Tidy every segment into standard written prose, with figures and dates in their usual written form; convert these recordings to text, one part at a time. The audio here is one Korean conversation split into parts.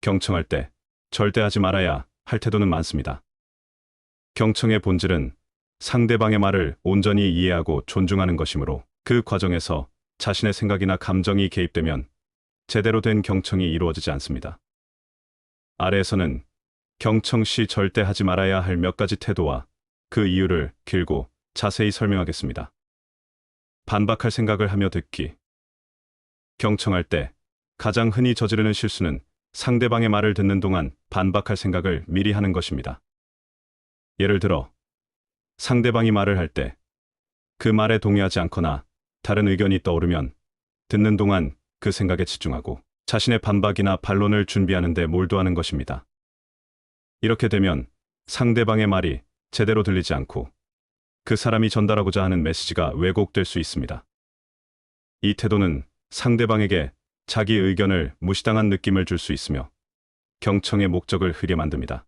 경청할 때 절대 하지 말아야 할 태도는 많습니다. 경청의 본질은 상대방의 말을 온전히 이해하고 존중하는 것이므로 그 과정에서 자신의 생각이나 감정이 개입되면 제대로 된 경청이 이루어지지 않습니다. 아래에서는 경청 시 절대 하지 말아야 할 몇 가지 태도와 그 이유를 길고 자세히 설명하겠습니다. 반박할 생각을 하며 듣기. 경청할 때 가장 흔히 저지르는 실수는 상대방의 말을 듣는 동안 반박할 생각을 미리 하는 것입니다. 예를 들어, 상대방이 말을 할 때 그 말에 동의하지 않거나 다른 의견이 떠오르면 듣는 동안 그 생각에 집중하고 자신의 반박이나 반론을 준비하는 데 몰두하는 것입니다. 이렇게 되면 상대방의 말이 제대로 들리지 않고 그 사람이 전달하고자 하는 메시지가 왜곡될 수 있습니다. 이 태도는 상대방에게 자기 의견을 무시당한 느낌을 줄 수 있으며 경청의 목적을 흐려 만듭니다.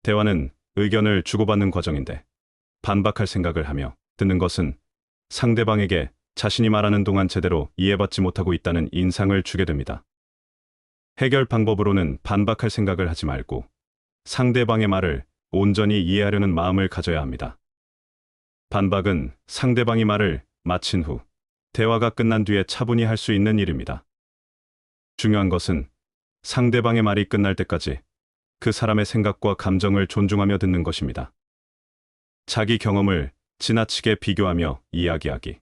대화는 의견을 주고받는 과정인데 반박할 생각을 하며 듣는 것은 상대방에게 자신이 말하는 동안 제대로 이해받지 못하고 있다는 인상을 주게 됩니다. 해결 방법으로는 반박할 생각을 하지 말고 상대방의 말을 온전히 이해하려는 마음을 가져야 합니다. 반박은 상대방이 말을 마친 후 대화가 끝난 뒤에 차분히 할 수 있는 일입니다. 중요한 것은 상대방의 말이 끝날 때까지 그 사람의 생각과 감정을 존중하며 듣는 것입니다. 자기 경험을 지나치게 비교하며 이야기하기.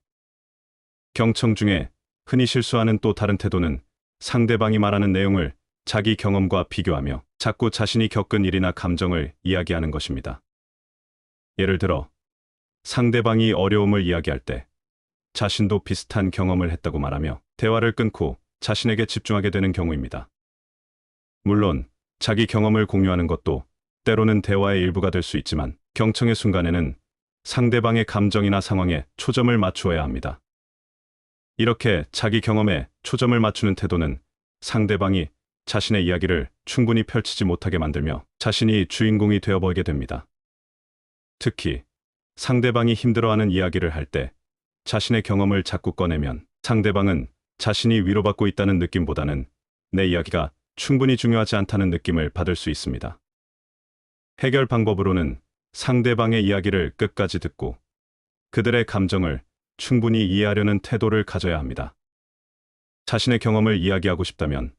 경청 중에 흔히 실수하는 또 다른 태도는 상대방이 말하는 내용을 자기 경험과 비교하며 자꾸 자신이 겪은 일이나 감정을 이야기하는 것입니다. 예를 들어, 상대방이 어려움을 이야기할 때 자신도 비슷한 경험을 했다고 말하며 대화를 끊고 자신에게 집중하게 되는 경우입니다. 물론 자기 경험을 공유하는 것도 때로는 대화의 일부가 될 수 있지만 경청의 순간에는 상대방의 감정이나 상황에 초점을 맞추어야 합니다. 이렇게 자기 경험에 초점을 맞추는 태도는 상대방이 자신의 이야기를 충분히 펼치지 못하게 만들며 자신이 주인공이 되어버리게 됩니다. 특히 상대방이 힘들어하는 이야기를 할 때 자신의 경험을 자꾸 꺼내면 상대방은 자신이 위로받고 있다는 느낌보다는 내 이야기가 충분히 중요하지 않다는 느낌을 받을 수 있습니다. 해결 방법으로는 상대방의 이야기를 끝까지 듣고 그들의 감정을 충분히 이해하려는 태도를 가져야 합니다. 자신의 경험을 이야기하고 싶다면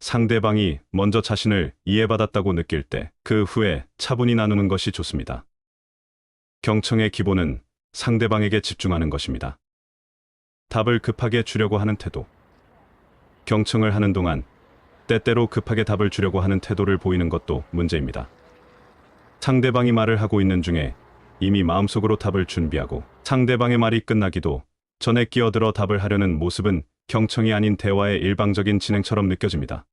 상대방이 먼저 자신을 이해받았다고 느낄 때 그 후에 차분히 나누는 것이 좋습니다. 경청의 기본은 상대방에게 집중하는 것입니다. 답을 급하게 주려고 하는 태도. 경청을 하는 동안 때때로 급하게 답을 주려고 하는 태도를 보이는 것도 문제입니다. 상대방이 말을 하고 있는 중에 이미 마음속으로 답을 준비하고 상대방의 말이 끝나기도 전에 끼어들어 답을 하려는 모습은 경청이 아닌 대화의 일방적인 진행처럼 느껴집니다.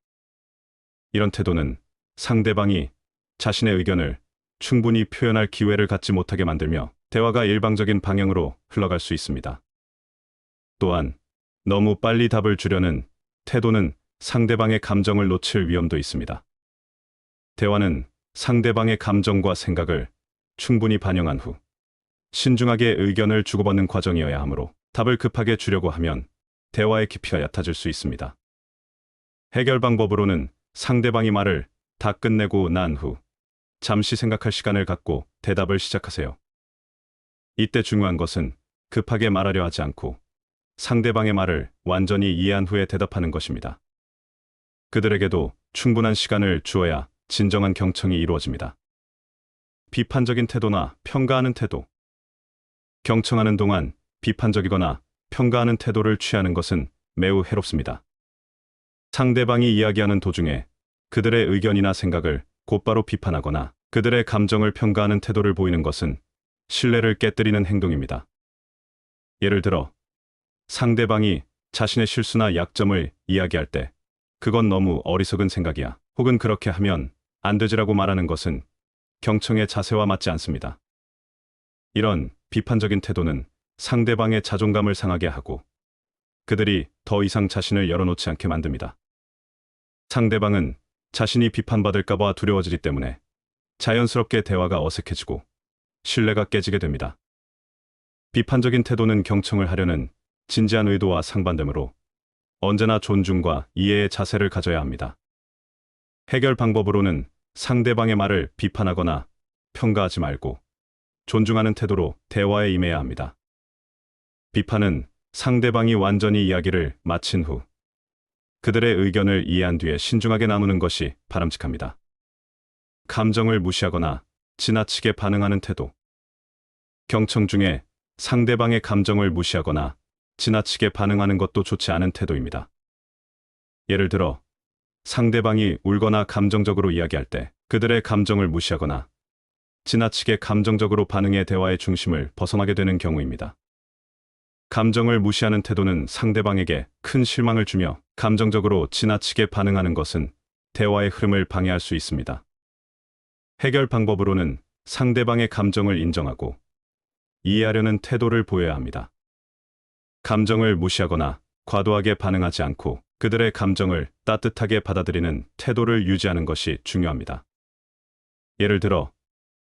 이런 태도는 상대방이 자신의 의견을 충분히 표현할 기회를 갖지 못하게 만들며 대화가 일방적인 방향으로 흘러갈 수 있습니다. 또한 너무 빨리 답을 주려는 태도는 상대방의 감정을 놓칠 위험도 있습니다. 대화는 상대방의 감정과 생각을 충분히 반영한 후 신중하게 의견을 주고받는 과정이어야 하므로 답을 급하게 주려고 하면 대화의 깊이가 얕아질 수 있습니다. 해결 방법으로는 상대방이 말을 다 끝내고 난 후 잠시 생각할 시간을 갖고 대답을 시작하세요. 이때 중요한 것은 급하게 말하려 하지 않고 상대방의 말을 완전히 이해한 후에 대답하는 것입니다. 그들에게도 충분한 시간을 주어야 진정한 경청이 이루어집니다. 비판적인 태도나 평가하는 태도. 경청하는 동안 비판적이거나 평가하는 태도를 취하는 것은 매우 해롭습니다. 상대방이 이야기하는 도중에 그들의 의견이나 생각을 곧바로 비판하거나 그들의 감정을 평가하는 태도를 보이는 것은 신뢰를 깨뜨리는 행동입니다. 예를 들어, 상대방이 자신의 실수나 약점을 이야기할 때 그건 너무 어리석은 생각이야. 혹은 그렇게 하면 안 되지라고 말하는 것은 경청의 자세와 맞지 않습니다. 이런 비판적인 태도는 상대방의 자존감을 상하게 하고 그들이 더 이상 자신을 열어놓지 않게 만듭니다. 상대방은 자신이 비판받을까봐 두려워지기 때문에 자연스럽게 대화가 어색해지고 신뢰가 깨지게 됩니다. 비판적인 태도는 경청을 하려는 진지한 의도와 상반되므로 언제나 존중과 이해의 자세를 가져야 합니다. 해결 방법으로는 상대방의 말을 비판하거나 평가하지 말고 존중하는 태도로 대화에 임해야 합니다. 비판은 상대방이 완전히 이야기를 마친 후 그들의 의견을 이해한 뒤에 신중하게 나누는 것이 바람직합니다. 감정을 무시하거나 지나치게 반응하는 태도. 경청 중에 상대방의 감정을 무시하거나 지나치게 반응하는 것도 좋지 않은 태도입니다. 예를 들어, 상대방이 울거나 감정적으로 이야기할 때 그들의 감정을 무시하거나 지나치게 감정적으로 반응해 대화의 중심을 벗어나게 되는 경우입니다. 감정을 무시하는 태도는 상대방에게 큰 실망을 주며 감정적으로 지나치게 반응하는 것은 대화의 흐름을 방해할 수 있습니다. 해결 방법으로는 상대방의 감정을 인정하고 이해하려는 태도를 보여야 합니다. 감정을 무시하거나 과도하게 반응하지 않고 그들의 감정을 따뜻하게 받아들이는 태도를 유지하는 것이 중요합니다. 예를 들어,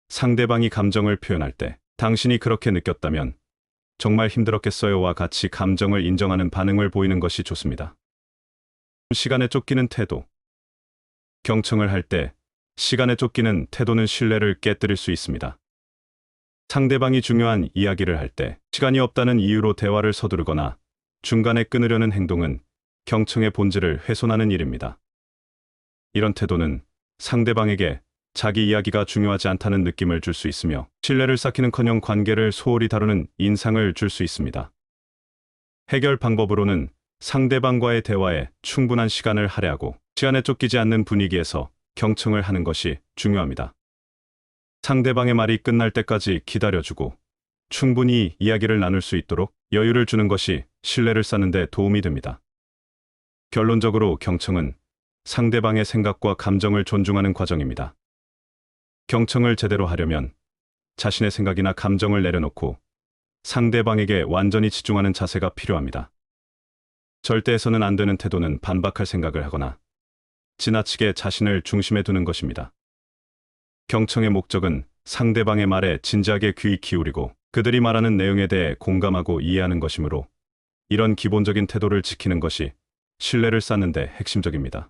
상대방이 감정을 표현할 때 당신이 그렇게 느꼈다면 정말 힘들었겠어요와 같이 감정을 인정하는 반응을 보이는 것이 좋습니다. 시간에 쫓기는 태도. 경청을 할 때 시간에 쫓기는 태도는 신뢰를 깨뜨릴 수 있습니다. 상대방이 중요한 이야기를 할 때 시간이 없다는 이유로 대화를 서두르거나 중간에 끊으려는 행동은 경청의 본질을 훼손하는 일입니다. 이런 태도는 상대방에게 자기 이야기가 중요하지 않다는 느낌을 줄 수 있으며 신뢰를 쌓기는커녕 관계를 소홀히 다루는 인상을 줄 수 있습니다. 해결 방법으로는 상대방과의 대화에 충분한 시간을 할애하고 시간에 쫓기지 않는 분위기에서 경청을 하는 것이 중요합니다. 상대방의 말이 끝날 때까지 기다려주고 충분히 이야기를 나눌 수 있도록 여유를 주는 것이 신뢰를 쌓는 데 도움이 됩니다. 결론적으로 경청은 상대방의 생각과 감정을 존중하는 과정입니다. 경청을 제대로 하려면 자신의 생각이나 감정을 내려놓고 상대방에게 완전히 집중하는 자세가 필요합니다. 절대 해서는 안 되는 태도는 반박할 생각을 하거나 지나치게 자신을 중심에 두는 것입니다. 경청의 목적은 상대방의 말에 진지하게 귀 기울이고 그들이 말하는 내용에 대해 공감하고 이해하는 것이므로 이런 기본적인 태도를 지키는 것이 신뢰를 쌓는 데 핵심적입니다.